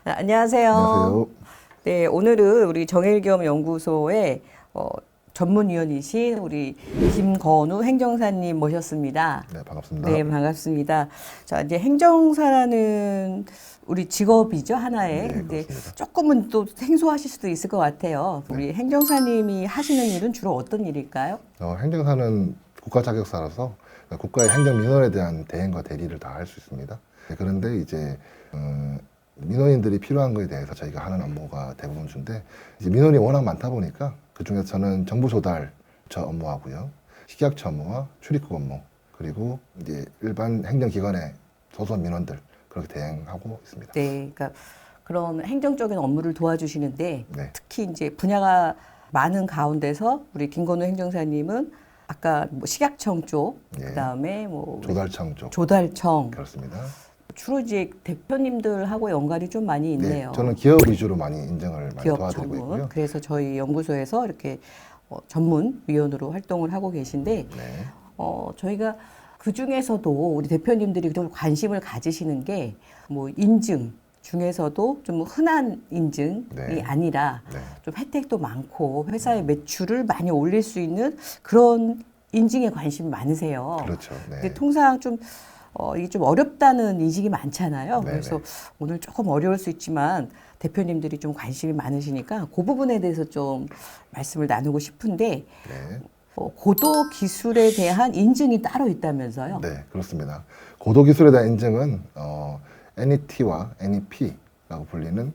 안녕하세요. 안녕하세요. 네, 오늘은 우리 정일겸 연구소의 전문위원이신 우리 김건우 행정사님 모셨습니다. 네, 반갑습니다. 네, 반갑습니다. 자, 이제 행정사라는 우리 직업이죠, 하나의. 네, 근데 그렇습니다. 조금은 또 생소하실 수도 있을 것 같아요. 우리 행정사님이 하시는 일은 주로 어떤 일일까요? 행정사는 국가 자격사라서 국가의 행정 민원에 대한 대행과 대리를 다 할 수 있습니다. 네, 그런데 이제 민원인들이 필요한 거에 대해서 저희가 하는 업무가 대부분 주인데 이제 민원이 워낙 많다 보니까 그 중에서 저는 정부 조달 저 업무하고요, 식약처 업무와 출입국 업무, 그리고 이제 일반 행정기관의 소소한 민원들 그렇게 대행하고 있습니다. 네, 그러니까 그런 행정적인 업무를 도와주시는데 네. 특히 이제 분야가 많은 가운데서 우리 김건우 행정사님은 아까 뭐 식약청 쪽, 예. 그다음에 뭐 조달청 쪽 조달청, 그렇습니다. 주로 이제 대표님들하고 연관이 좀 많이 있네요. 네, 저는 기업 위주로 많이 인증을 많이 기업 도와드리고 전문. 있고요. 그래서 저희 연구소에서 이렇게 전문 위원으로 활동을 하고 계신데 네. 저희가 그 중에서도 우리 대표님들이 좀 관심을 가지시는 게 뭐 인증 중에서도 좀 흔한 인증이 네. 아니라 네. 좀 혜택도 많고 회사의 매출을 많이 올릴 수 있는 그런 인증에 관심이 많으세요. 그렇죠. 네. 근데 통상 좀 이게 좀 어렵다는 인식이 많잖아요. 네네. 그래서 오늘 조금 어려울 수 있지만 대표님들이 좀 관심이 많으시니까 그 부분에 대해서 좀 말씀을 나누고 싶은데 네. 고도 기술에 대한 인증이 따로 있다면서요? 네, 그렇습니다. 고도 기술에 대한 인증은 NET와 NEP라고 불리는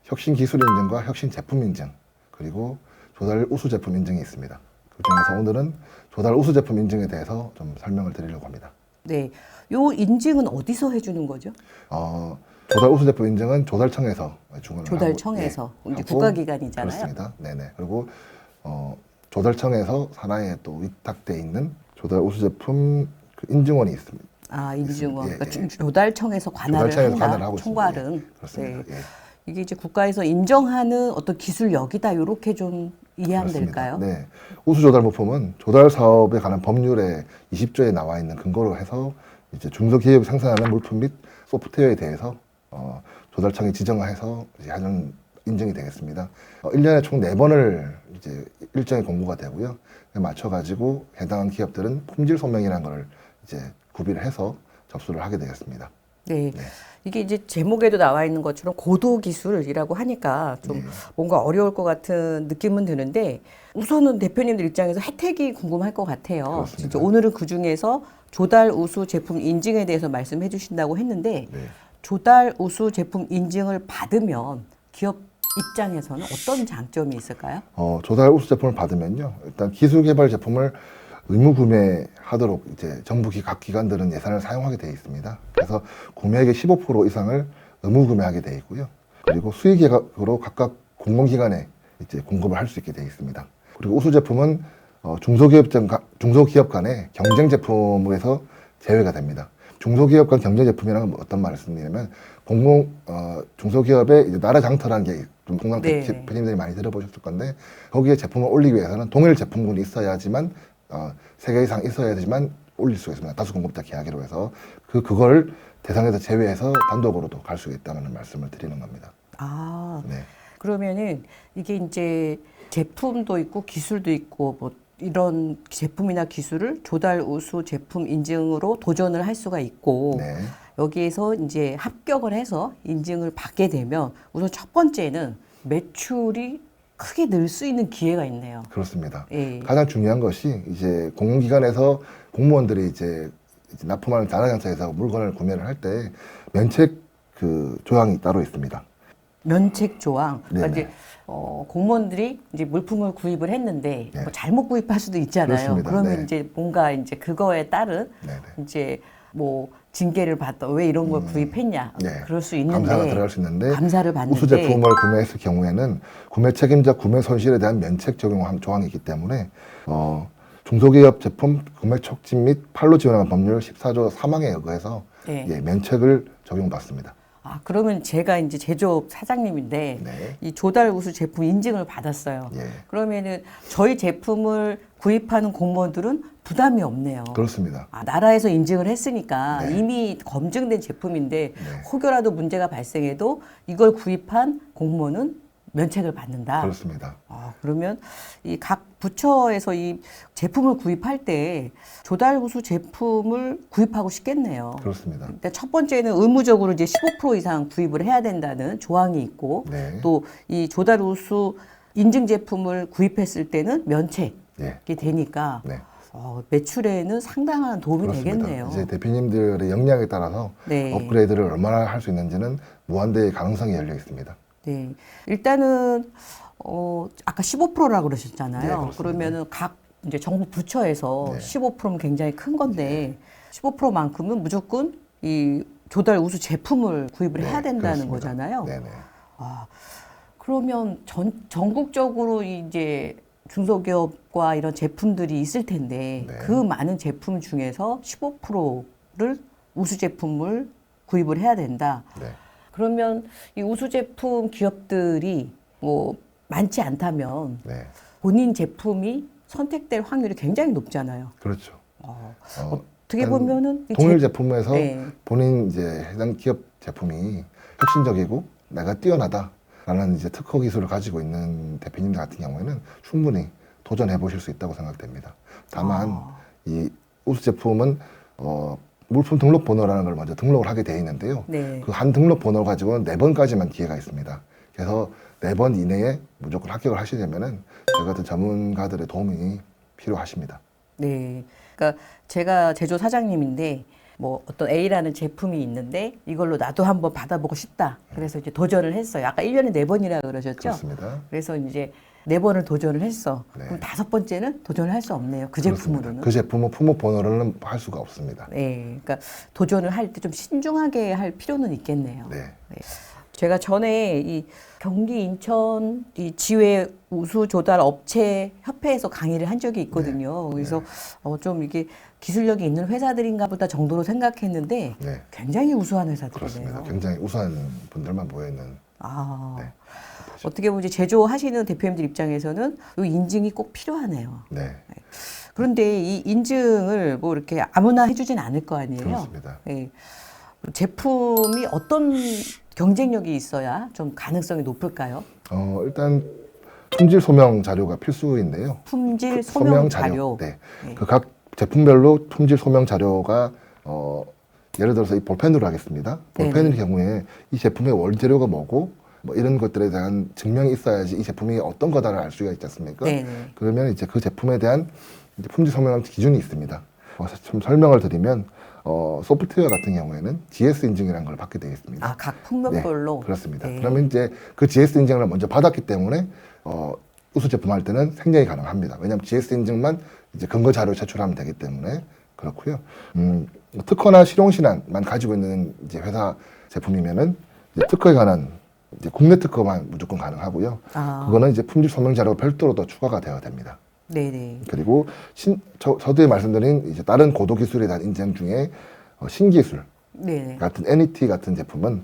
혁신 기술 인증과 혁신 제품 인증, 그리고 조달 우수 제품 인증이 있습니다. 그 중에서 오늘은 조달 우수 제품 인증에 대해서 좀 설명을 드리려고 합니다. 네. 요 인증은 어디서 해주는 거죠? 조달 우수 제품 인증은 조달청에서 주문을 조달청에서. 하고, 예, 이제 하고 국가기관이잖아요. 그렇습니다. 네네. 그리고 조달청에서 산하에 또 위탁돼 있는 조달 우수 제품 그 인증원이 있습니다. 아, 인증원. 예, 그러니까 예. 조달청에서 관할을 조달청에서 한다. 관할을 하고 있습니다. 총괄은. 예, 그렇습니다. 네. 예. 이게 이제 국가에서 인정하는 어떤 기술력이다. 이렇게 좀 이해하면 그렇습니다. 될까요? 네. 우수 조달 부품은 조달 사업에 관한 법률에 20조에 나와 있는 근거로 해서 이제 중소기업이 생산하는 물품 및 소프트웨어에 대해서 조달청이 지정해서 이제 하는 인증이 되겠습니다. 1년에 총 4번을 이제 일정이 공고가 되고요. 맞춰가지고 해당한 기업들은 품질 소명이라는 걸 이제 구비를 해서 접수를 하게 되겠습니다. 네. 네. 이게 이제 제목에도 나와 있는 것처럼 고도 기술이라고 하니까 좀 네. 뭔가 어려울 것 같은 느낌은 드는데 우선은 대표님들 입장에서 혜택이 궁금할 것 같아요. 그렇습니다. 진짜 오늘은 그 중에서 조달 우수 제품 인증에 대해서 말씀해 주신다고 했는데 네. 조달 우수 제품 인증을 받으면 기업 입장에서는 어떤 장점이 있을까요? 조달 우수 제품을 받으면요. 일단 기술 개발 제품을 의무 구매하도록 이제 정부 각 기관들은 예산을 사용하게 되어 있습니다. 그래서 구매액의 15% 이상을 의무 구매하게 되어 있고요. 그리고 수의계획으로 각각 공공기관에 이제 공급을 할 수 있게 되어 있습니다. 그리고 우수 제품은 중소기업 간의 경쟁 제품에서 제외가 됩니다. 중소기업 간 경쟁 제품이라는 건 어떤 말씀이냐면 중소기업의 이제 나라 장터라는 게 좀 통상 네. 대표님들이 많이 들어보셨을 건데 거기에 제품을 올리기 위해서는 동일 제품군이 있어야지만 3개 이상 있어야 되지만 올릴 수가 있습니다. 다수 공급자 계약으로 해서 그걸 대상에서 제외해서 단독으로도 갈 수 있다는 말씀을 드리는 겁니다. 아, 네. 그러면은 이게 이제 제품도 있고 기술도 있고 뭐 이런 제품이나 기술을 조달 우수 제품 인증으로 도전을 할 수가 있고 네. 여기에서 이제 합격을 해서 인증을 받게 되면 우선 첫 번째는 매출이 크게 늘 수 있는 기회가 있네요. 그렇습니다. 예. 가장 중요한 것이 이제 공공기관에서 공무원들이 이제 납품하는 자라장터에서 물건을 구매를 할 때 면책 그 조항이 따로 있습니다. 면책 조항. 그러니까 네네. 이제 공무원들이 이제 물품을 구입을 했는데 네. 뭐 잘못 구입할 수도 있잖아요. 그렇습니다. 그러면 네. 이제 뭔가 이제 그거에 따른 네네. 이제 뭐 징계를 받다 왜 이런 걸 구입했냐 네. 그럴 수 있는데 감사가 들어갈 수 있는데 감사를 받는데 우수 제품을 구매했을 경우에는 구매 책임자 구매 손실에 대한 면책 적용 조항이 있기 때문에 중소기업 제품 구매 촉진 및 판로 지원하는 법률 14조 3항에 의해서 네. 예, 면책을 적용받습니다. 아, 그러면 제가 이제 제조업 사장님인데 네. 이 조달 우수 제품 인증을 받았어요. 예. 그러면은 저희 제품을 구입하는 공무원들은 부담이 없네요. 그렇습니다. 아, 나라에서 인증을 했으니까 네. 이미 검증된 제품인데 네. 혹여라도 문제가 발생해도 이걸 구입한 공무원은 면책을 받는다. 그렇습니다. 아, 그러면 이 각 부처에서 이 제품을 구입할 때 조달 우수 제품을 구입하고 싶겠네요. 그렇습니다. 일단 첫 번째는 의무적으로 이제 15% 이상 구입을 해야 된다는 조항이 있고 네. 또 이 조달 우수 인증 제품을 구입했을 때는 면책이 예. 되니까 네. 매출에는 상당한 도움이 그렇습니다. 되겠네요. 이제 대표님들의 역량에 따라서 네. 업그레이드를 얼마나 할 수 있는지는 무한대의 가능성이 열려 있습니다. 네. 일단은 아까 15%라고 그러셨잖아요. 네, 그렇습니다. 그러면은 각 이제 정부 부처에서 네. 15%면 굉장히 큰 건데 15%만큼은 무조건 이 조달 우수 제품을 구입을 네, 해야 된다는 그렇습니다. 거잖아요. 네네. 아, 그러면 전국적으로 이제 중소기업과 이런 제품들이 있을 텐데 네. 그 많은 제품 중에서 15%를 우수 제품을 구입을 해야 된다. 네. 그러면 이 우수 제품 기업들이 뭐 많지 않다면 네. 본인 제품이 선택될 확률이 굉장히 높잖아요. 그렇죠. 어떻게 일단 보면은 이 동일 제품에서 네. 본인 이제 해당 기업 제품이 혁신적이고 내가 뛰어나다라는 이제 특허 기술을 가지고 있는 대표님들 같은 경우에는 충분히 도전해 보실 수 있다고 생각됩니다. 다만 이 우수 제품은 물품 등록 번호라는 걸 먼저 등록을 하게 되어 있는데요. 네. 그 한 등록 번호를 가지고는 4번까지만 기회가 있습니다. 그래서 4번 이내에 무조건 합격을 하시려면은 저희 같은 전문가들의 도움이 필요하십니다. 네. 그러니까 제가 제조 사장님인데 뭐 어떤 A라는 제품이 있는데 이걸로 나도 한번 받아보고 싶다. 그래서 이제 도전을 했어요. 아까 1년에 4번이라 그러셨죠? 그렇습니다. 그래서 이제 4번을 도전을 했어. 네. 그럼 5번째는 도전을 할 수 없네요. 그 그렇습니다. 제품으로는. 그 제품은 품목 번호를 할 수가 없습니다. 네. 그러니까 도전을 할 때 좀 신중하게 할 필요는 있겠네요. 네. 제가 전에 이 경기 인천 이 지회 우수 조달 업체 협회에서 강의를 한 적이 있거든요. 네. 그래서 좀 이게 기술력이 있는 회사들인가 보다 정도로 생각했는데 네. 굉장히 우수한 회사들이네요. 그렇습니다. 굉장히 우수한 분들만 모여있는. 아. 네. 어떻게 보면 이제 제조하시는 대표님들 입장에서는 이 인증이 꼭 필요하네요. 네. 그런데 이 인증을 뭐 이렇게 아무나 해주진 않을 거 아니에요. 그렇습니다. 네. 제품이 어떤 경쟁력이 있어야 좀 가능성이 높을까요? 일단 품질 소명 자료가 필수인데요. 품질 소명 자료. 네. 네. 그 각 제품별로 품질 소명 자료가 예를 들어서 이 볼펜으로 하겠습니다. 볼펜의 경우에 이 제품의 원재료가 뭐고 뭐 이런 것들에 대한 증명이 있어야지 이 제품이 어떤 거다를 알 수가 있지 않습니까? 네네. 그러면 이제 그 제품에 대한 이제 품질 소명 기준이 있습니다. 좀 설명을 드리면 소프트웨어 같은 경우에는 GS 인증이라는 걸 받게 되어 있습니다. 아, 각 품목별로. 네, 그렇습니다. 네. 그러면 이제 그 GS 인증을 먼저 받았기 때문에 우수 제품 할 때는 생략이 가능합니다. 왜냐하면 GS 인증만 이제 근거 자료 제출하면 되기 때문에 그렇고요. 특허나 실용신안만 가지고 있는 이제 회사 제품이면은 이제 특허에 관한 이제 국내 특허만 무조건 가능하고요. 아. 그거는 이제 품질 소명 자료가 별도로 더 추가가 되어야 됩니다. 네네. 그리고 서두에 말씀드린 이제 다른 고도 기술에 대한 인증 중에 신기술 네네. 같은 NET 같은 제품은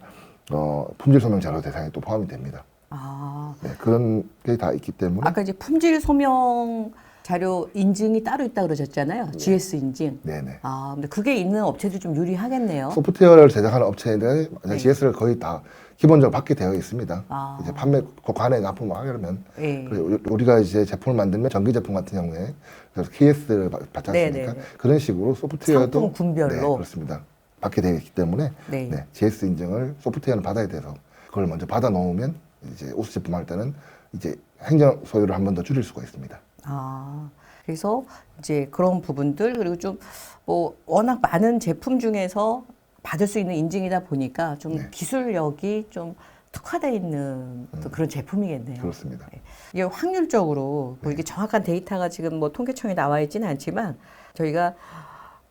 품질 소명 자료 대상에 또 포함이 됩니다. 아. 네, 그런 게 다 있기 때문에 아까 이제 품질 소명 자료 인증이 따로 있다 그러셨잖아요. GS 인증. 네네. 아, 근데 그게 있는 업체도 좀 유리하겠네요. 소프트웨어를 제작하는 업체들은 네. GS를 거의 다 기본적으로 받게 되어 있습니다. 아. 이제 판매 관에 납품을 하려면 네. 그리고 우리가 이제 제품을 만들면 전기 제품 같은 경우에 그래서 KS를 받지 않습니까? 네네. 그런 식으로 소프트웨어도 상품 군별로. 네, 그렇습니다. 받게 되어 있기 때문에 네. 네, GS 인증을 소프트웨어는 받아야 돼서 그걸 먼저 받아 놓으면 이제 우수 제품 할 때는 이제 행정 소요를 한 번 더 줄일 수가 있습니다. 아, 그래서 이제 그런 부분들 그리고 좀 뭐 워낙 많은 제품 중에서 받을 수 있는 인증이다 보니까 좀 네. 기술력이 좀 특화되어 있는 어떤 그런 제품이겠네요. 그렇습니다. 이게 확률적으로 뭐 이게 정확한 데이터가 지금 뭐 통계청에 나와 있지는 않지만 저희가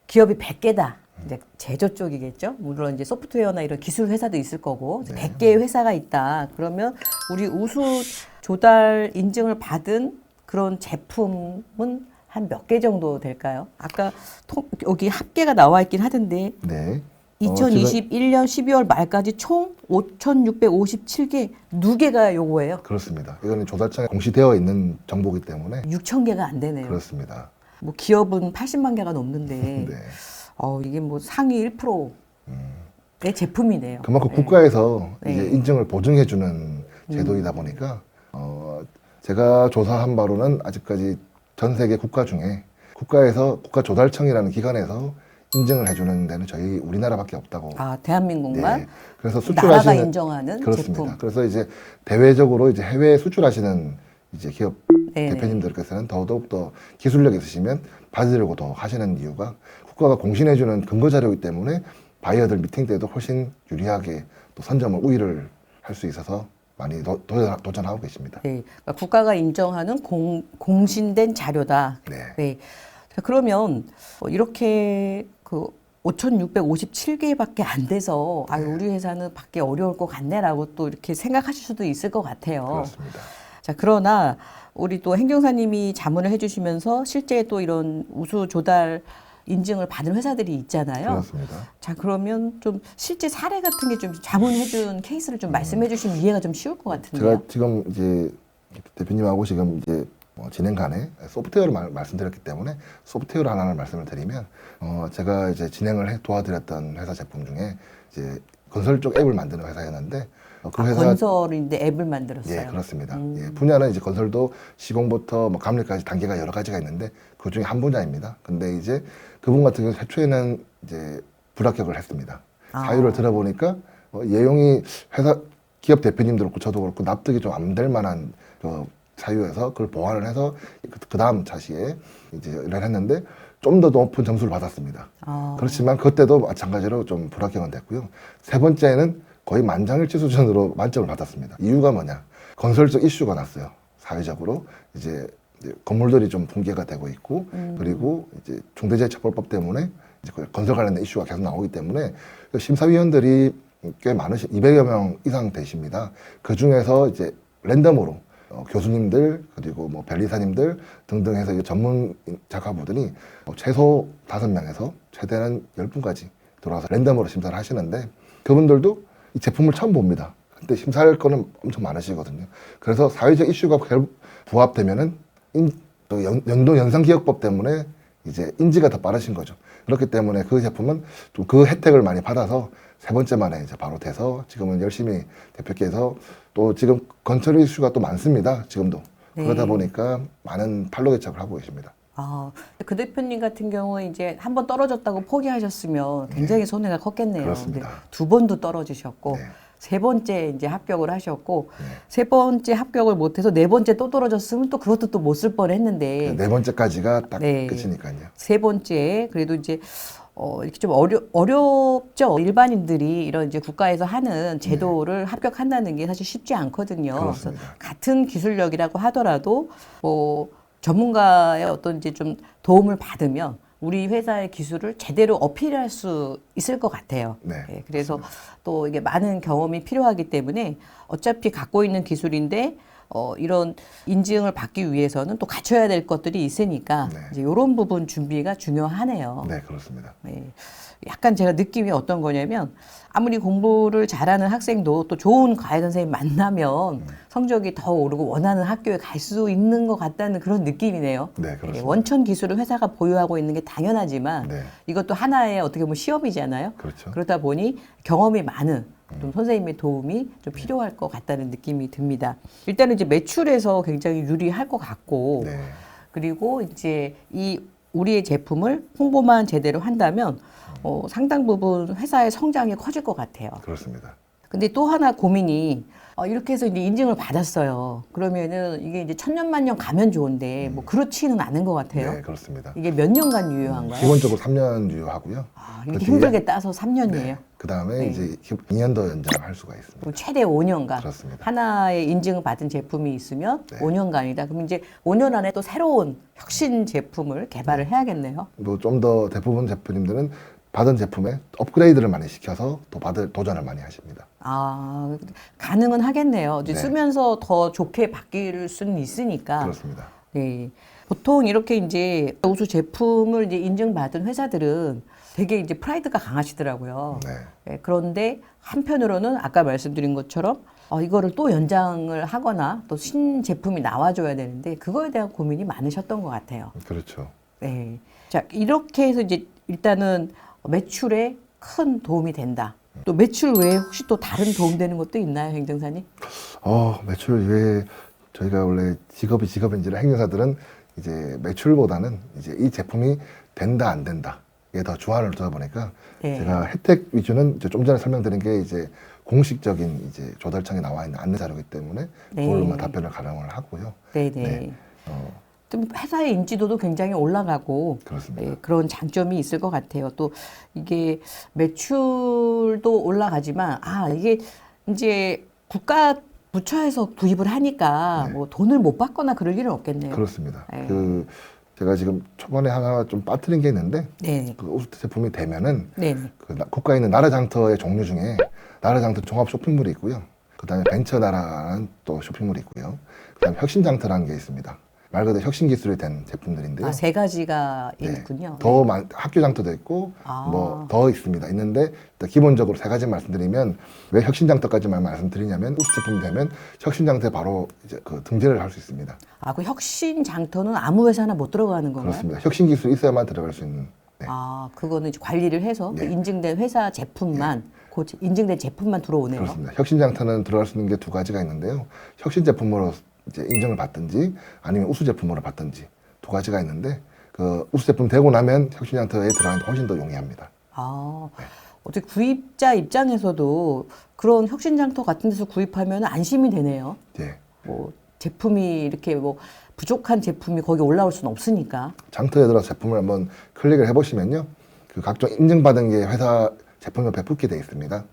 기업이 100개다. 이제 제조 쪽이겠죠. 물론 이제 소프트웨어나 이런 기술 회사도 있을 거고 이제 네. 100개의 회사가 있다. 그러면 우리 우수 조달 인증을 받은 그런 제품은 한 몇 개 정도 될까요? 아까 여기 합계가 나와 있긴 하던데 네. 2021년 12월 말까지 총 5,657개 누계가 요거예요. 그렇습니다. 이거는 조달청에 공시되어 있는 정보이기 때문에 6,000개가 안 되네요. 그렇습니다. 뭐 기업은 80만 개가 넘는데 네. 이게 뭐 상위 1%의 제품이네요. 그만큼 네. 국가에서 네. 이제 인증을 보증해주는 제도이다 보니까 제가 조사한 바로는 아직까지 전 세계 국가 중에 국가에서 국가조달청이라는 기관에서 인증을 해주는 데는 저희 우리나라밖에 없다고. 대한민국만 네. 그래서 나라가 수출하시는 인정하는 그렇습니다. 제품. 그래서 이제 대외적으로 이제 해외 수출하시는 이제 기업 네네. 대표님들께서는 더더욱 더 기술력이 있으시면 받으려고 더 하시는 이유가 국가가 공신해주는 근거 자료이기 때문에 바이어들 미팅 때도 훨씬 유리하게 또 선점을 우위를 할 수 있어서 많이 도전하고 계십니다. 네. 그러니까 국가가 인정하는 공신된 자료다. 네. 네. 자, 그러면 이렇게 그 5,657개밖에 안 돼서 우리 회사는 받기 어려울 것 같네라고 또 이렇게 생각하실 수도 있을 것 같아요. 그렇습니다. 자, 그러나 우리 또 행정사님이 자문을 해주시면서 실제 또 이런 우수 조달 인증을 받은 회사들이 있잖아요. 그렇습니다. 자, 그러면 좀 실제 사례 같은 게 좀 자문해준 케이스를 좀 말씀해주시면 이해가 좀 쉬울 것 같은데요. 제가 지금 이제 대표님하고 지금 이제 진행 간에 소프트웨어를 말씀드렸기 때문에 소프트웨어 하나를 말씀을 드리면 제가 이제 진행을 도와드렸던 회사 제품 중에 이제 건설 쪽 앱을 만드는 회사였는데 그 회사 건설인데 앱을 만들었어요. 예, 그렇습니다. 예, 분야는 이제 건설도 시공부터 뭐 감리까지 단계가 여러 가지가 있는데 그 중에 한 분야입니다. 근데 이제 그분 같은 경우 최초에는 이제 불합격을 했습니다. 사유를 들어보니까 예용이 회사 기업 대표님도 그렇고 저도 그렇고 납득이 좀 안 될 만한 사유여서 그걸 보완을 해서 그 다음 차시에 이제 일을 했는데 좀 더 높은 점수를 받았습니다. 그렇지만 그때도 마찬가지로 좀 불합격은 됐고요. 세 번째는 거의 만장일치 수준으로 만점을 받았습니다. 이유가 뭐냐? 건설적 이슈가 났어요. 사회적으로 이제 건물들이 좀 붕괴가 되고 있고 그리고 이제 중대재해처벌법 때문에 이제 건설 관련된 이슈가 계속 나오기 때문에 심사위원들이 꽤 많으신 200여 명 이상 되십니다. 그 중에서 이제 랜덤으로 교수님들 그리고 뭐 변리사님들 등등 해서 전문 작가분들이 최소 5명에서 최대한 10분까지 들어와서 랜덤으로 심사를 하시는데 그분들도 이 제품을 처음 봅니다. 근데 심사할 거는 엄청 많으시거든요. 그래서 사회적 이슈가 부합되면은 또 연도 연상기억법 때문에 이제 인지가 더 빠르신 거죠. 그렇기 때문에 그 제품은 좀 그 혜택을 많이 받아서 세 번째 만에 이제 바로 돼서 지금은 열심히 대표께서 또 지금 건설 이슈가 또 많습니다. 지금도. 네. 그러다 보니까 많은 판로 개척을 하고 계십니다. 그 대표님 같은 경우에 이제 한 번 떨어졌다고 포기하셨으면 굉장히 손해가 컸겠네요. 그렇습니다. 근데 두 번도 떨어지셨고 네. 세 번째 이제 합격을 하셨고 네. 세 번째 합격을 못해서 네 번째 또 떨어졌으면 또 그것도 또 못 쓸 뻔했는데 네 번째까지가 딱 네. 끝이니까요. 세 번째 그래도 이제 이렇게 좀 어렵죠. 일반인들이 이런 이제 국가에서 하는 제도를 합격한다는 게 사실 쉽지 않거든요. 그래서 그렇습니다. 같은 기술력이라고 하더라도 뭐 전문가의 어떤 이제 좀 도움을 받으면 우리 회사의 기술을 제대로 어필할 수 있을 것 같아요. 네, 예, 그래서 또 이게 많은 경험이 필요하기 때문에 어차피 갖고 있는 기술인데 이런 인증을 받기 위해서는 또 갖춰야 될 것들이 있으니까 네. 이제 이런 부분 준비가 중요하네요. 네, 그렇습니다. 예. 약간 제가 느낌이 어떤 거냐면 아무리 공부를 잘하는 학생도 또 좋은 과외 선생님 만나면 성적이 더 오르고 원하는 학교에 갈 수 있는 것 같다는 그런 느낌이네요. 네, 예, 그렇습니다. 원천 기술을 회사가 보유하고 있는 게 당연하지만 네. 이것도 하나의 어떻게 보면 시험이잖아요. 그렇죠. 그러다 보니 경험이 많은 좀 선생님의 도움이 좀 필요할 것 같다는 느낌이 듭니다. 일단은 이제 매출에서 굉장히 유리할 것 같고 네. 그리고 이제 이 우리의 제품을 홍보만 제대로 한다면 상당 부분 회사의 성장이 커질 것 같아요. 그렇습니다. 근데 또 하나 고민이 이렇게 해서 이제 인증을 받았어요. 그러면은 이게 이제 천년만년 가면 좋은데 뭐 그렇지는 않은 것 같아요. 네, 그렇습니다. 이게 몇 년간 유효한가요? 기본적으로 3년 유효하고요. 이렇게 그 힘들게 따서 3년이에요. 네. 그 다음에 네. 이제 2년 더 연장할 수가 있습니다. 그리고 최대 5년간 그렇습니다. 하나의 인증을 받은 제품이 있으면 네. 5년간이다. 그럼 이제 5년 안에 또 새로운 혁신 제품을 개발을 해야겠네요. 뭐 좀 더 대부분 대표님들은 받은 제품에 업그레이드를 많이 시켜서 또 도전을 많이 하십니다. 가능은 하겠네요. 이제 네. 쓰면서 더 좋게 바뀔 수는 있으니까. 그렇습니다. 네. 보통 이렇게 이제 우수 제품을 이제 인증받은 회사들은 되게 이제 프라이드가 강하시더라고요. 네. 예, 그런데 한편으로는 아까 말씀드린 것처럼 이거를 또 연장을 하거나 또 신제품이 나와줘야 되는데 그거에 대한 고민이 많으셨던 것 같아요. 그렇죠. 네. 자, 이렇게 해서 이제 일단은 매출에 큰 도움이 된다. 또 매출 외에 혹시 또 다른 도움되는 것도 있나요, 행정사님? 매출 외에 저희가 원래 직업인지라 행정사들은 이제 매출보다는 이제 이 제품이 된다 안 된다에 더 주안을 두다 보니까 네. 제가 혜택 위주는 이제 좀 전에 설명드린 게 이제 공식적인 이제 조달청에 나와 있는 안내 자료이기 때문에 네. 그걸로만 답변을 가능을 하고요. 네네. 네. 좀 회사의 인지도도 굉장히 올라가고 그렇습니다. 그런 장점이 있을 것 같아요. 또 이게 매출도 올라가지만 이게 이제 국가 부처에서 구입을 하니까 네. 뭐 돈을 못 받거나 그럴 일은 없겠네요. 그렇습니다. 네. 제가 지금 초반에 하나 좀 빠뜨린 게 있는데 네. 그 우수 제품이 되면은 네. 국가에 있는 나라장터의 종류 중에 나라장터 종합 쇼핑몰이 있고요. 그다음에 벤처나라라는 또 쇼핑몰이 있고요. 그다음에 혁신장터라는 게 있습니다. 말 그대로 혁신 기술이 된 제품들인데요. 세 가지가 네. 있군요. 학교 장터도 있고 아. 뭐 더 있습니다. 있는데 일단 기본적으로 세 가지 말씀드리면 왜 혁신 장터까지만 말씀드리냐면 우수 제품이 되면 혁신 장터에 바로 이제 그 등재를 할 수 있습니다. 그 혁신 장터는 아무 회사나 못 들어가는 건가요? 그렇습니다. 혁신 기술이 있어야만 들어갈 수 있는. 네. 그거는 이제 관리를 해서 그 네. 인증된 회사 제품만 인증된 제품만 들어오네요. 그렇습니다. 혁신 장터는 들어갈 수 있는 게 두 가지가 있는데요. 혁신 제품으로 이제 인정을 받든지 아니면 우수 제품으로 받든지 두 가지가 있는데 그 우수 제품 되고 나면 혁신 장터에 들어가는 게 훨씬 더 용이합니다. 어떻게 구입자 입장에서도 그런 혁신 장터 같은 데서 구입하면 안심이 되네요. 예. 뭐 제품이 이렇게 뭐 부족한 제품이 거기 올라올 수는 없으니까. 장터에 들어서 제품을 한번 클릭을 해보시면요. 그 각종 인증받은 게 회사 제품 옆에 붙게 돼 있습니다.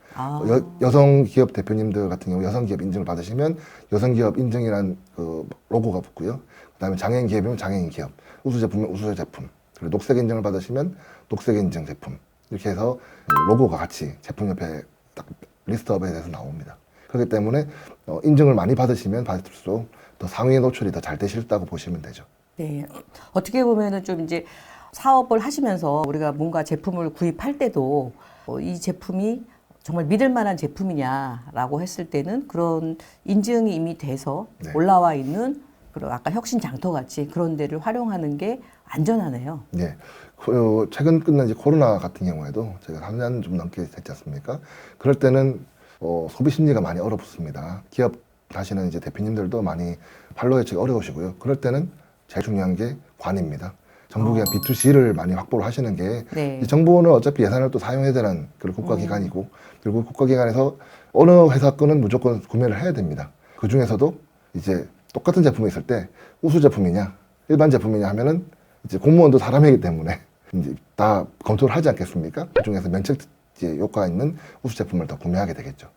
여성 기업 대표님들 같은 경우 여성 기업 인증을 받으시면 여성 기업 인증이란 그 로고가 붙고요. 그다음에 장애인 기업이면 장애인 기업, 우수 제품은 우수 제품, 그리고 녹색 인증을 받으시면 녹색 인증 제품 이렇게 해서 로고가 같이 제품 옆에 딱 리스트업에 대해서 나옵니다. 그렇기 때문에 인증을 많이 받으시면 받을수록 더 상위에 노출이 더 잘 되실다고 보시면 되죠. 네. 어떻게 보면은 좀 이제 사업을 하시면서 우리가 뭔가 제품을 구입할 때도 이 제품이 정말 믿을 만한 제품이냐라고 했을 때는 그런 인증이 이미 돼서 네. 올라와 있는 그런 아까 혁신 장터 같이 그런 데를 활용하는 게 안전하네요. 네. 최근 끝난 이제 코로나 같은 경우에도 제가 3년 좀 넘게 됐지 않습니까? 그럴 때는 소비 심리가 많이 얼어붙습니다. 기업 하시는 이제 대표님들도 많이 판로 예측이 어려우시고요. 그럴 때는 제일 중요한 게 관입니다. 정부 기관 B2C를 많이 확보를 하시는 게 네. 이 정부는 어차피 예산을 또 사용해야 되는 그런 국가기관이고 그리고 국가기관에서 어느 회사 거는 무조건 구매를 해야 됩니다. 그 중에서도 이제 똑같은 제품이 있을 때 우수 제품이냐 일반 제품이냐 하면은 이제 공무원도 사람이기 때문에 이제 다 검토를 하지 않겠습니까? 그 중에서 면책 효과가 있는 우수 제품을 더 구매하게 되겠죠.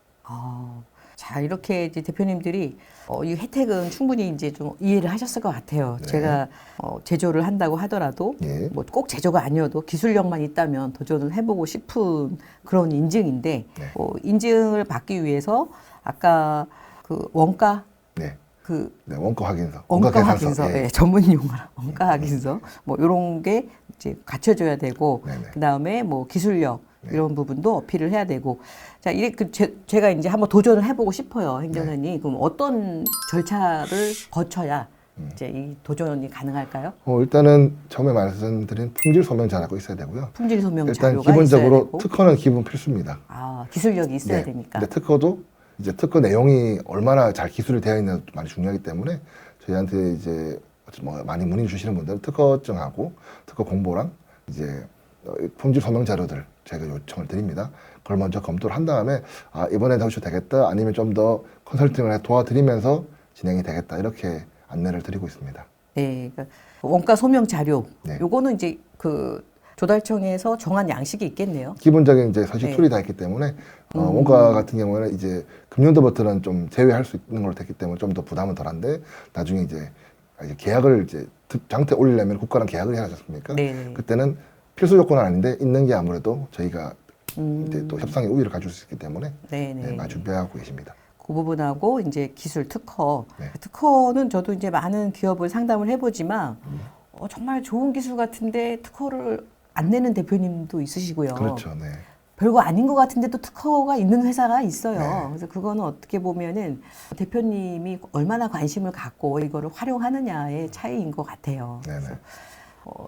자, 이렇게 이제 대표님들이 이 혜택은 충분히 이제 좀 이해를 하셨을 것 같아요. 네. 제가 제조를 한다고 하더라도 예. 뭐 꼭 제조가 아니어도 기술력만 있다면 도전을 해보고 싶은 그런 인증인데 네. 인증을 받기 위해서 아까 그 원가 네. 네, 원가 확인서, 원가 확인서, 예. 전문 용어라 원가 확인서, 뭐 이런 게 이제 갖춰져야 되고, 네네. 그 다음에 뭐 기술력 네. 이런 부분도 어필을 해야 되고, 자, 제가 이제 한번 도전을 해보고 싶어요, 행정사님. 네. 그럼 어떤 절차를 거쳐야 이제 이 도전이 가능할까요? 일단은 처음에 말씀드린 품질 소명 자료가 있어야 되고요. 품질 소명 일단 자료가 있어야 기본적으로 되고, 특허는 기본 필수입니다. 기술력이 있어야 네. 되니까. 근데 특허도 이제 특허 내용이 얼마나 잘 기술이 되어 있느냐 많이 중요하기 때문에 저희한테 이제 뭐 많이 문의 주시는 분들은 특허증하고 특허 공보랑 이제 품질 소명 자료들 제가 요청을 드립니다. 그걸 먼저 검토를 한 다음에 이번에 혹시 되겠다 아니면 좀 더 컨설팅을 해 도와드리면서 진행이 되겠다 이렇게 안내를 드리고 있습니다. 네, 그러니까 원가 소명 자료. 네. 요거는 이제 그 조달청에서 정한 양식이 있겠네요. 기본적인 이제 서식 네. 툴이 다 있기 때문에 원가 같은 경우에는 이제 금년도부터는 좀 제외할 수 있는 걸로 됐기 때문에 좀 더 부담은 덜한데 나중에 이제 계약을 이제 장터에 올리려면 국가랑 계약을 해야 하지 않습니까? 네. 그때는 필수 조건은 아닌데 있는 게 아무래도 저희가 이제 또 협상의 우위를 가질 수 있기 때문에 네네. 많이 준비하고 계십니다. 그 부분하고 이제 기술 특허. 네. 특허는 저도 이제 많은 기업을 상담을 해보지만 정말 좋은 기술 같은데 특허를 안 내는 대표님도 있으시고요. 그렇죠. 네. 별거 아닌 것 같은데 또 특허가 있는 회사가 있어요. 네. 그래서 그거는 어떻게 보면은 대표님이 얼마나 관심을 갖고 이거를 활용하느냐의 차이인 것 같아요. 네네. 그래서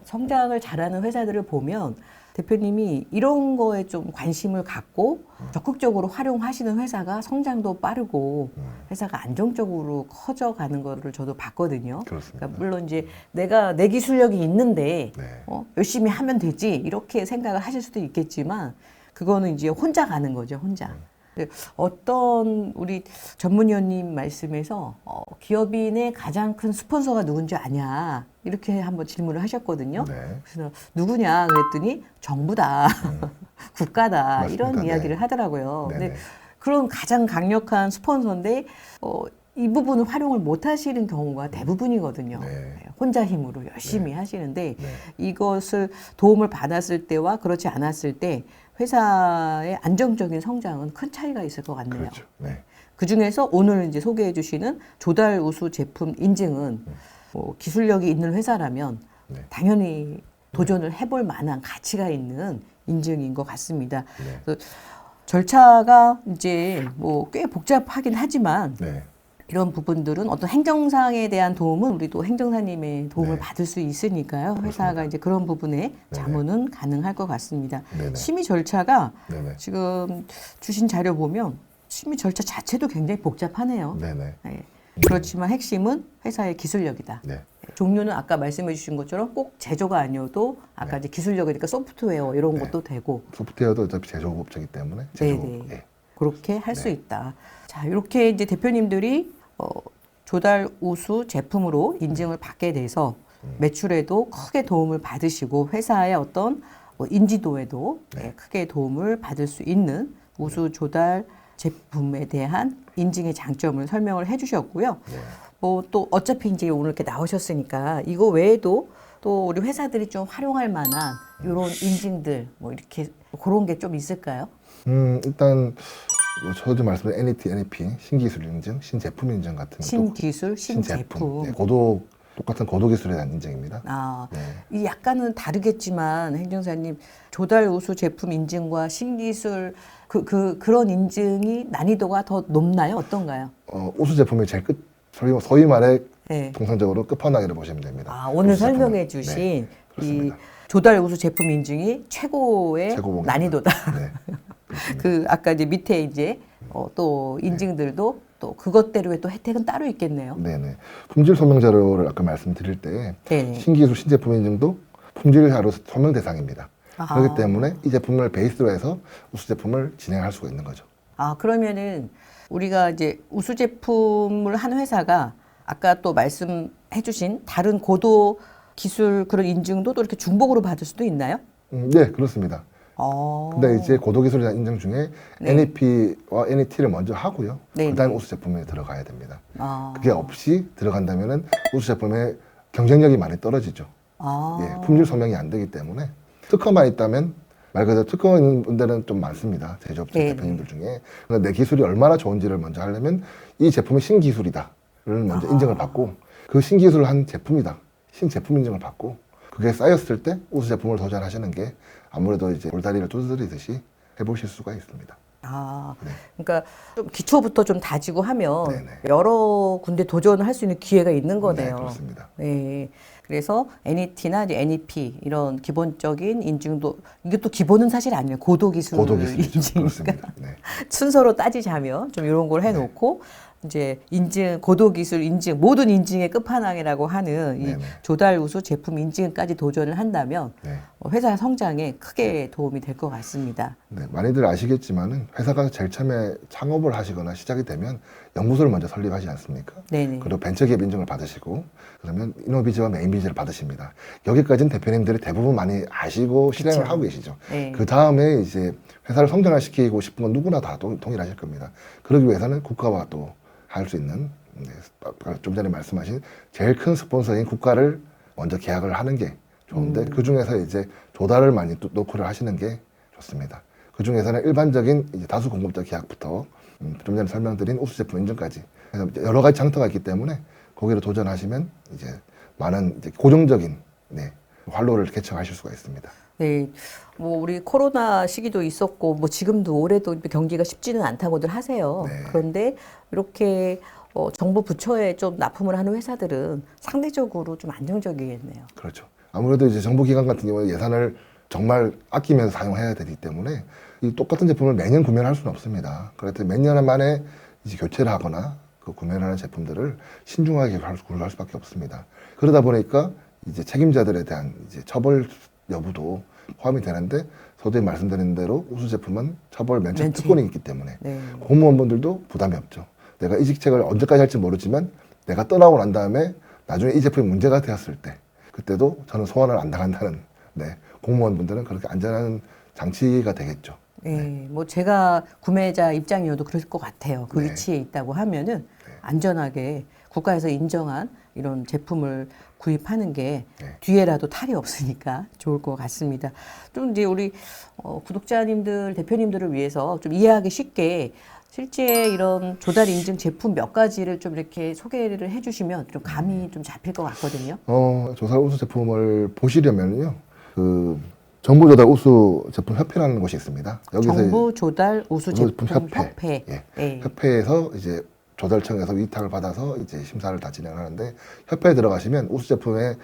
성장을 잘하는 회사들을 보면 대표님이 이런 거에 좀 관심을 갖고 적극적으로 활용하시는 회사가 성장도 빠르고 회사가 안정적으로 커져가는 거를 저도 봤거든요. 그렇습니다. 그러니까 물론 이제 내가 내 기술력이 있는데 네. 열심히 하면 되지 이렇게 생각을 하실 수도 있겠지만 그거는 이제 혼자 가는 거죠, 혼자. 어떤 우리 전문위원님 말씀에서 기업인의 가장 큰 스폰서가 누군지 아냐 이렇게 한번 질문을 하셨거든요. 네. 그래서 누구냐 그랬더니 정부다, 국가다 맞습니다. 이런 네. 이야기를 하더라고요. 네네. 근데 그런 가장 강력한 스폰서인데 이 부분을 활용을 못 하시는 경우가 대부분이거든요. 네. 혼자 힘으로 열심히 하시는데 네. 이것을 도움을 받았을 때와 그렇지 않았을 때 회사의 안정적인 성장은 큰 차이가 있을 것 같네요. 그렇죠. 네. 그 중에서 오늘 이제 소개해 주시는 조달 우수 제품 인증은 기술력이 있는 회사라면 네. 당연히 도전을 해볼 만한 가치가 있는 인증인 것 같습니다. 네. 그래서 절차가 이제 뭐 꽤 복잡하긴 하지만 네. 이런 부분들은 어떤 행정상에 대한 도움은 우리도 행정사님의 도움을 네. 받을 수 있으니까요. 회사가 그렇습니다. 이제 그런 부분에 자문은 가능할 것 같습니다. 네네. 심의 절차가 네네. 지금 주신 자료 보면 심의 절차 자체도 굉장히 복잡하네요. 네네. 네. 그렇지만 핵심은 회사의 기술력이다. 네. 종류는 아까 말씀해 주신 것처럼 꼭 제조가 아니어도 아까 이제 기술력이니까 소프트웨어 이런 네. 것도 되고 소프트웨어도 어차피 제조업체이기 때문에 제조업. 네네. 예. 그렇게 할 수 네. 있다. 자, 이렇게 이제 대표님들이 조달 우수 제품으로 인증을 받게 돼서 매출에도 크게 도움을 받으시고 회사의 어떤 인지도에도 크게 도움을 받을 수 있는 우수 조달 제품에 대한 인증의 장점을 설명을 해주셨고요. 네. 뭐 또 어차피 이제 오늘 이렇게 나오셨으니까 이거 외에도 또 우리 회사들이 좀 활용할 만한 이런 인증들 뭐 이렇게 그런 게 좀 있을까요? 일단 저도 말씀드린 NET, NEP 신기술 인증, 신제품 인증 같은 것도 신기술, 신제품. 네, 똑같은 고도 기술에 대한 인증입니다. 아, 네. 이 약간은 다르겠지만 행정사님 조달 우수 제품 인증과 신기술 그런 인증이 난이도가 더 높나요? 어떤가요? 우수 제품이 제일 소위 말해 네. 통상적으로 끝판왕이라고 보시면 됩니다. 아, 오늘 우수 제품은. 설명해 주신 네, 이 그렇습니다. 조달 우수 제품 인증이 최고의 최고봉입니다. 난이도다. 네. 그 아까 이제 밑에 이제 또 인증들도 또 그것대로의 또 혜택은 따로 있겠네요. 네네. 품질 소명 자료를 아까 말씀드릴 때 네. 신기술 신제품 인증도 품질 자료 소명 대상입니다. 아. 그렇기 때문에 이 제품을 베이스로 해서 우수 제품을 진행할 수가 있는 거죠. 아, 그러면은 우리가 이제 우수 제품을 한 회사가 아까 또 말씀해 주신 다른 고도 기술 그런 인증도 또 이렇게 중복으로 받을 수도 있나요? 네, 그렇습니다. 근데 이제 고도 기술에 대한 인증 중에 네. NEP와 NET를 먼저 하고요. 네, 그다음 우수 제품에 들어가야 됩니다. 아. 그게 없이 들어간다면은 우수 제품의 경쟁력이 많이 떨어지죠. 아. 예, 품질 소명이 안 되기 때문에 특허만 있다면 말 그대로 특허 있는 분들은 좀 많습니다. 제조업체 네, 대표님들 중에. 그러니까 내 기술이 얼마나 좋은지를 먼저 하려면 이 제품이 신기술이다를 먼저 인증을 받고 그 신기술을 한 제품이다. 신제품 인증을 받고 그게 쌓였을 때 우수 제품을 도전하시는 게 아무래도 이제 돌다리를 두드리듯이 해보실 수가 있습니다. 아, 네. 그러니까 좀 기초부터 좀 다지고 하면 네네. 여러 군데 도전을 할 수 있는 기회가 있는 거네요. 네, 그렇습니다. 네. 그래서 NET나 이제 NEP 이런 기본적인 인증도 이것도 기본은 사실 아니에요. 고도 기술 고도 기술이죠. 인증이니까 그렇습니다. 네. 순서로 따지자면 좀 이런 걸 해놓고 이제 인증 고도 기술 인증 모든 인증의 끝판왕이라고 하는 이 네네. 조달 우수 제품 인증까지 도전을 한다면 네. 회사 성장에 크게 도움이 될 것 같습니다. 네, 많이들 아시겠지만은 회사가 제일 처음에 창업을 하시거나 시작이 되면 연구소를 먼저 설립하지 않습니까? 네네. 그리고 벤처기업 인증을 받으시고 그러면 이노비즈와 메인비즈를 받으십니다. 여기까지는 대표님들이 대부분 많이 아시고 실행을 그쵸. 하고 계시죠. 네. 그 다음에 이제 회사를 성장시키고 싶은 건 누구나 다 동일하실 겁니다. 그러기 위해서는 국가와 또 할 수 있는 좀 전에 말씀하신 제일 큰 스폰서인 국가를 먼저 계약을 하는 게 좋은데 그 중에서 이제 조달을 많이 노크를 하시는 게 좋습니다. 그 중에서는 일반적인 이제 다수 공급자 계약부터 좀 전에 설명드린 우수 제품 인증까지 그래서 여러 가지 장터가 있기 때문에 거기를 도전하시면 이제 많은 이제 고정적인 활로를 개척하실 수가 있습니다. 네, 뭐 우리 코로나 시기도 있었고 뭐 지금도 올해도 경기가 쉽지는 않다고들 하세요. 네. 그런데 이렇게 정부 부처에 좀 납품을 하는 회사들은 상대적으로 좀 안정적이겠네요. 그렇죠. 아무래도 이제 정부 기관 같은 경우는 예산을 정말 아끼면서 사용해야 되기 때문에 이 똑같은 제품을 매년 구매를 할 수는 없습니다. 그래서 몇 년 만에 이제 교체를 하거나 그 구매를 하는 제품들을 신중하게 고려할 수밖에 없습니다. 그러다 보니까 이제 책임자들에 대한 이제 처벌 여부도 포함이 되는데 서두에 말씀드린 대로 우수 제품은 처벌 면책 면책. 특권이 있기 때문에 네. 공무원분들도 부담이 없죠. 내가 이 직책을 언제까지 할지 모르지만 내가 떠나고 난 다음에 나중에 이 제품이 문제가 되었을 때 그때도 저는 소환을 안 당한다는 네, 공무원분들은 그렇게 안전한 장치가 되겠죠. 네, 뭐 제가 구매자 입장이어도 그럴 것 같아요. 그 네. 위치에 있다고 하면은 안전하게 국가에서 인정한 이런 제품을 구입하는 게 네. 뒤에라도 탈이 없으니까 좋을 것 같습니다. 좀 이제 우리 구독자님들, 대표님들을 위해서 좀 이해하기 쉽게 실제 이런 조달 인증 제품 몇 가지를 좀 이렇게 소개를 해주시면 좀 감이 좀 잡힐 것 같거든요. 조달 우수 제품을 보시려면요, 그 정부 조달 우수 제품 협회라는 곳이 있습니다. 여기서 정부 조달 우수 제품 협회. 예. 네. 협회에서 이제 조달청에서 위탁을 받아서 이제 심사를 다 진행하는데 협회에 들어가시면 우수 제품에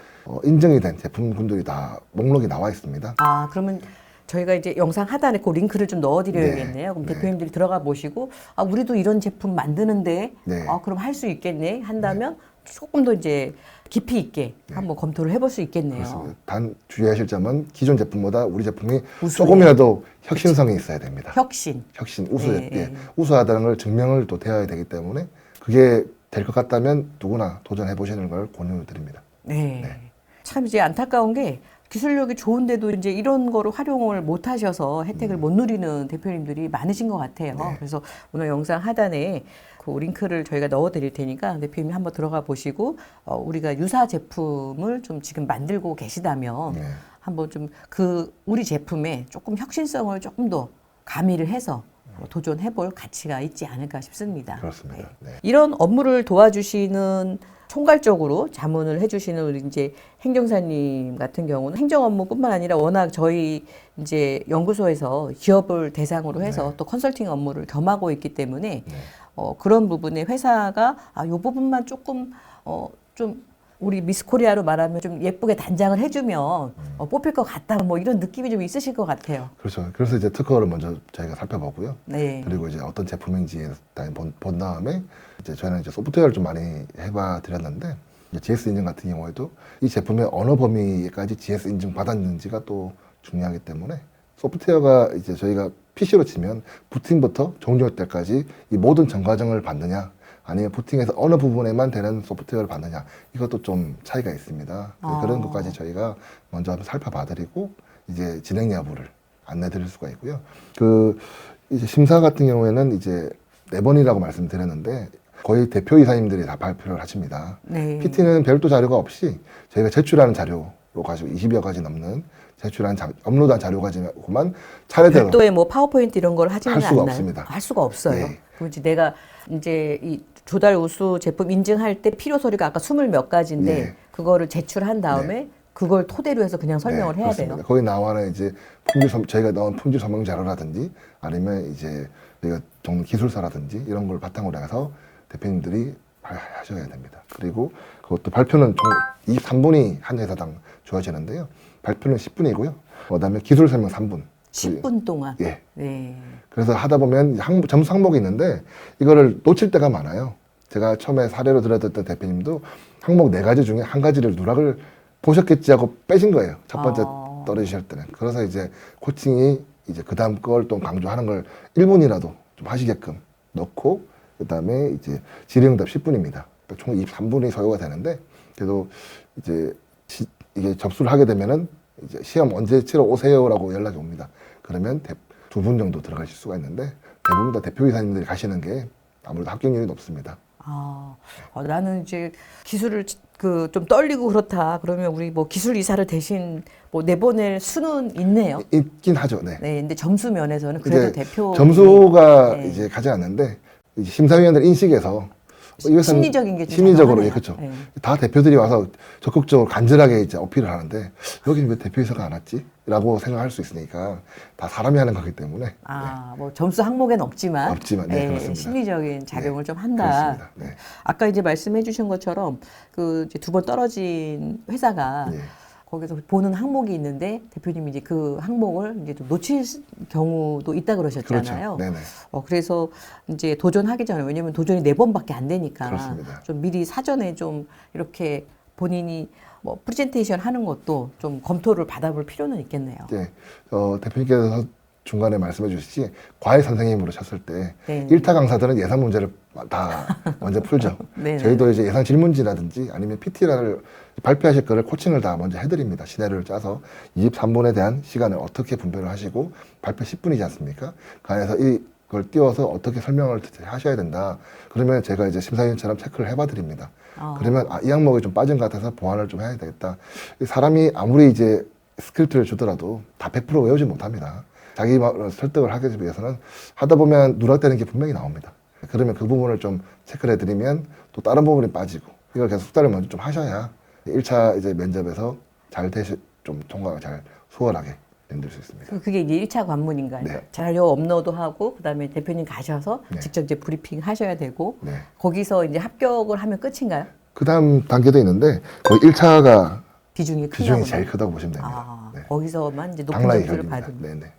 인증이 된 제품군들이 다 목록이 나와 있습니다. 아, 그러면 저희가 이제 영상 하단에 그 링크를 좀 넣어드려야겠네요. 그럼 네. 대표님들이 들어가 보시고, 아, 우리도 이런 제품 만드는데, 네. 그럼 할 수 있겠네 한다면 조금 더 이제 깊이 있게 한번 검토를 해볼 수 있겠네요. 그렇습니다. 단 주의하실 점은 기존 제품보다 우리 제품이 우수해요. 조금이라도 혁신성이 있어야 됩니다. 혁신. 우수, 예, 예, 예. 우수하다는 걸 증명을 또 되어야 되기 때문에 그게 될 것 같다면 누구나 도전해 보시는 걸 권유드립니다. 네. 네. 참 이제 안타까운 게 기술력이 좋은데도 이제 이런 거를 활용을 못 하셔서 혜택을 못 누리는 대표님들이 많으신 것 같아요. 네. 그래서 오늘 영상 하단에 그 링크를 저희가 넣어 드릴 테니까 대표님이 한번 들어가 보시고 우리가 유사 제품을 좀 지금 만들고 계시다면 네. 한번 좀 그 우리 제품에 조금 혁신성을 조금 더 가미를 해서 도전해 볼 가치가 있지 않을까 싶습니다. 그렇습니다. 네. 이런 업무를 도와주시는 총괄적으로 자문을 해주시는 우리 이제 행정사님 같은 경우는 행정 업무뿐만 아니라 워낙 저희 이제 연구소에서 기업을 대상으로 해서 또 컨설팅 업무를 겸하고 있기 때문에 그런 부분에 회사가 이 부분만 조금 좀 우리 미스코리아로 말하면 좀 예쁘게 단장을 해주면 뽑힐 것 같다 뭐 이런 느낌이 좀 있으실 것 같아요. 그렇죠. 그래서 이제 특허를 먼저 저희가 살펴보고요. 네. 그리고 이제 어떤 제품인지 일단 본 다음에 이제 저희는 이제 소프트웨어를 좀 많이 해봐 드렸는데 GS 인증 같은 경우에도 이 제품의 어느 범위까지 GS 인증 받았는지가 또 중요하기 때문에 소프트웨어가 이제 저희가 PC로 치면 부팅부터 종료할 때까지 이 모든 전 과정을 받느냐 아니면 부팅에서 어느 부분에만 되는 소프트웨어를 받느냐 이것도 좀 차이가 있습니다. 그런 것까지 저희가 먼저 한번 살펴봐드리고 이제 진행 여부를 안내드릴 수가 있고요. 그 이제 심사 같은 경우에는 이제 4번이라고 말씀드렸는데 거의 대표이사님들이 다 발표를 하십니다. 네. PT는 별도 자료가 없이 저희가 제출하는 자료로 가지고 20여 가지 넘는 제출한 업로드한 자료 가지고만 차례대로 별도의 뭐 파워포인트 이런 걸 하지는 할 수가 않나요? 없습니다. 할 수가 없어요. 예. 그럼 이제 내가 이제 이 조달 우수 제품 인증할 때 필요 서류가 아까 20 몇 가지인데 예. 그거를 제출한 다음에 그걸 토대로 해서 그냥 설명을 해야 그렇습니다. 돼요. 거기 나와는 이제 저희가 넣은 품질 설명 자료라든지 아니면 이제 저희가 적는 기술서라든지 이런 걸 바탕으로 해서 대표님들이 하셔야 됩니다. 그리고 그것도 발표는 총 23분이 한 회사당 주어지는데요. 발표는 10분이고요. 그다음에 기술 설명 3분. 10분 동안. 예. 네. 그래서 하다 보면 점수 항목이 있는데 이거를 놓칠 때가 많아요. 제가 처음에 사례로 들어드렸던 대표님도 항목 4가지 중에 한 가지를 누락을 보셨겠지 하고 빼신 거예요. 첫 번째 떨어지실 때는. 그래서 이제 코칭이 이제 그 다음 걸 또 강조하는 걸 1분이라도 좀 하시게끔 넣고 그다음에 이제 질의응답 10분입니다. 총 23분이 소요가 되는데 그래도 이제 이게 접수를 하게 되면은 이제 시험 언제 치러 오세요라고 연락이 옵니다. 그러면 2분 정도 들어가실 수가 있는데 대부분 다 대표이사님들이 가시는 게 아무래도 합격률이 높습니다. 나는 이제 기술을 좀 떨리고 그렇다. 그러면 우리 뭐 기술 이사를 대신 뭐 내보낼 수는 있네요. 있긴 하죠. 네. 네, 근데 점수 면에서는 그래도 대표 점수가 이제 가지 않는데 이제 심사위원들 인식에서 이 회사는 심리적인 게 좀 심리적으로 작용하네요. 예, 그렇죠. 네. 다 대표들이 와서 적극적으로 간절하게 이제 어필을 하는데 여기는 왜 대표이사가 안 왔지? 라고 생각할 수 있으니까 다 사람이 하는 거기 때문에 뭐 점수 항목에는 없지만, 없지만, 네, 예, 그렇습니다. 심리적인 작용을 네, 좀 한다. 그렇습니다. 네. 아까 이제 말씀해 주신 것처럼 그 이제 2번 떨어진 회사가 예. 거기서 보는 항목이 있는데 대표님이 이제 그 항목을 이제 좀 놓칠 경우도 있다 그러셨잖아요. 그렇죠. 네네. 그래서 이제 도전하기 전에, 왜냐면 도전이 4번밖에 안 되니까 그렇습니다. 좀 미리 사전에 좀 이렇게 본인이 뭐 프레젠테이션 하는 것도 좀 검토를 받아볼 필요는 있겠네요. 예. 대표님께서 중간에 말씀해 주시지 과외 선생님으로 쳤을 때 네. 1타 강사들은 예상 문제를 다 먼저 풀죠. 네네. 저희도 이제 예상 질문지라든지 아니면 PT를 발표하실 거를 코칭을 다 먼저 해드립니다. 시나리오를 짜서 23분에 대한 시간을 어떻게 분배를 하시고 발표 10분이지 않습니까? 그 안에서 이걸 띄워서 어떻게 설명을 하셔야 된다. 그러면 제가 이제 심사위원처럼 체크를 해봐 드립니다. 그러면 이 항목이 좀 빠진 것 같아서 보완을 좀 해야 되겠다. 사람이 아무리 이제 스크립트를 주더라도 다 100% 외우지 못합니다. 자기 설득을 하기 위해서는 하다 보면 누락되는 게 분명히 나옵니다. 그러면 그 부분을 좀 체크를 해드리면 또 다른 부분이 빠지고 이걸 계속 숙달을 먼저 좀 하셔야 1차 이제 면접에서 좀 통과가 잘 수월하게 만들 수 있습니다. 그게 이제 1차 관문인가요? 네. 자료 업로드하고 그다음에 대표님 가셔서 네. 직접 이제 브리핑 하셔야 되고 네. 거기서 이제 합격을 하면 끝인가요? 그 다음 단계도 있는데 거의 1차가 비중이 크다고. 비중이 제일 크다고 보시면 됩니다. 네. 거기서만 이제 높은 당락이 점수를 걸립니다. 받은. 네네.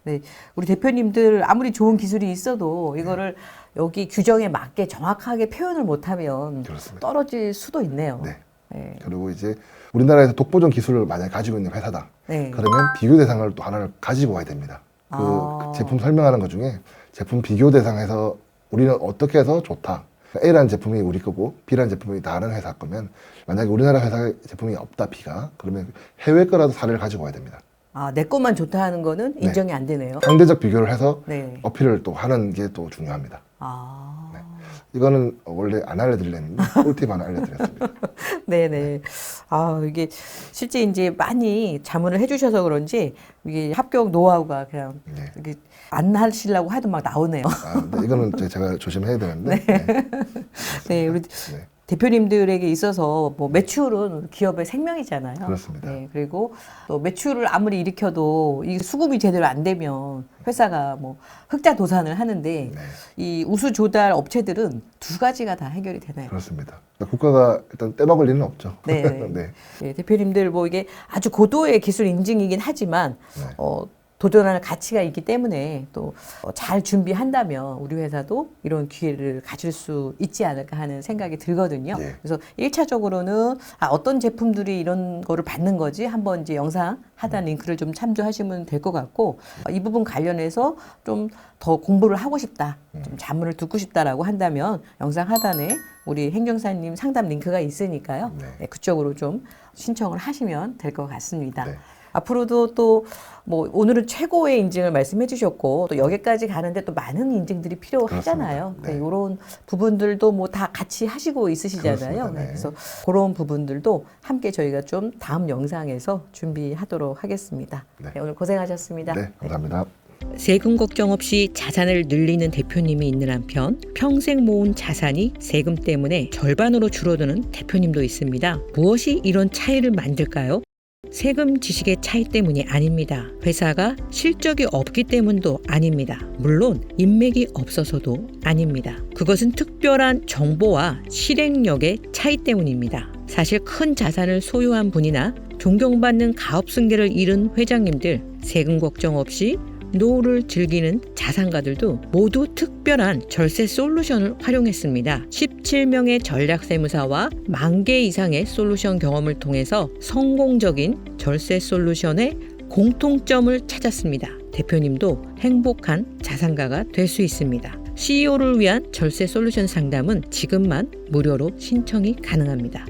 네. 우리 대표님들 아무리 좋은 기술이 있어도 이거를 여기 규정에 맞게 정확하게 표현을 못하면 그렇습니다. 떨어질 수도 있네요. 네. 네. 그리고 이제 우리나라에서 독보적 기술을 만약에 가지고 있는 회사다. 네. 그러면 비교 대상을 또 하나를 가지고 와야 됩니다. 그 제품 설명하는 것 중에 제품 비교 대상에서 우리는 어떻게 해서 좋다. A라는 제품이 우리 거고 B라는 제품이 다른 회사 거면 만약에 우리나라 회사 제품이 없다 B가 그러면 해외 거라도 사례를 가지고 와야 됩니다. 내 것만 좋다 하는 거는 인정이 안 되네요. 상대적 비교를 해서 네. 어필을 또 하는 게 또 중요합니다. 네. 이거는 원래 안 알려드리려는데 꿀팁 하나 알려드렸습니다. 네네. 이게 실제 이제 많이 자문을 해주셔서 그런지 이게 합격 노하우가 그냥 네. 이게 안 하시려고 해도 막 나오네요. 네, 이거는 제가 조심해야 되는데. 네. 네, 우리 네. 대표님들에게 있어서 뭐 매출은 기업의 생명이잖아요. 그렇습니다. 네, 그리고 또 매출을 아무리 일으켜도 이 수급이 제대로 안 되면 회사가 뭐 흑자 도산을 하는데 네. 이 우수 조달 업체들은 2가지가 다 해결이 되나요? 그렇습니다. 국가가 일단 떼먹을 리는 없죠. 네. 네. 네, 대표님들 뭐 이게 아주 고도의 기술 인증이긴 하지만 네. 도전할 가치가 있기 때문에 또 잘 준비한다면 우리 회사도 이런 기회를 가질 수 있지 않을까 하는 생각이 들거든요. 예. 그래서 1차적으로는 어떤 제품들이 이런 거를 받는 거지 한번 이제 영상 하단 링크를 좀 참조하시면 될 것 같고 이 부분 관련해서 좀 더 공부를 하고 싶다, 좀 자문을 듣고 싶다라고 한다면 영상 하단에 우리 행정사님 상담 링크가 있으니까요. 네. 네, 그쪽으로 좀 신청을 하시면 될 것 같습니다. 네. 앞으로도 또 뭐 오늘은 최고의 인증을 말씀해 주셨고 또 여기까지 가는데 또 많은 인증들이 필요하잖아요. 그렇습니다. 네. 이런 부분들도 뭐 다 같이 하시고 있으시잖아요. 그렇습니다. 네. 그래서 그런 부분들도 함께 저희가 좀 다음 영상에서 준비하도록 하겠습니다. 네. 네, 오늘 고생하셨습니다. 네, 감사합니다. 세금 걱정 없이 자산을 늘리는 대표님이 있는 한편 평생 모은 자산이 세금 때문에 절반으로 줄어드는 대표님도 있습니다. 무엇이 이런 차이를 만들까요? 세금 지식의 차이 때문이 아닙니다. 회사가 실적이 없기 때문도 아닙니다. 물론 인맥이 없어서도 아닙니다. 그것은 특별한 정보와 실행력의 차이 때문입니다. 사실 큰 자산을 소유한 분이나 존경받는 가업 승계를 이룬 회장님들 세금 걱정 없이 노후를 즐기는 자산가들도 모두 특별한 절세 솔루션을 활용했습니다. 17명의 전략세무사와 10,000개 이상의 솔루션 경험을 통해서 성공적인 절세 솔루션의 공통점을 찾았습니다. 대표님도 행복한 자산가가 될 수 있습니다. CEO를 위한 절세 솔루션 상담은 지금만 무료로 신청이 가능합니다.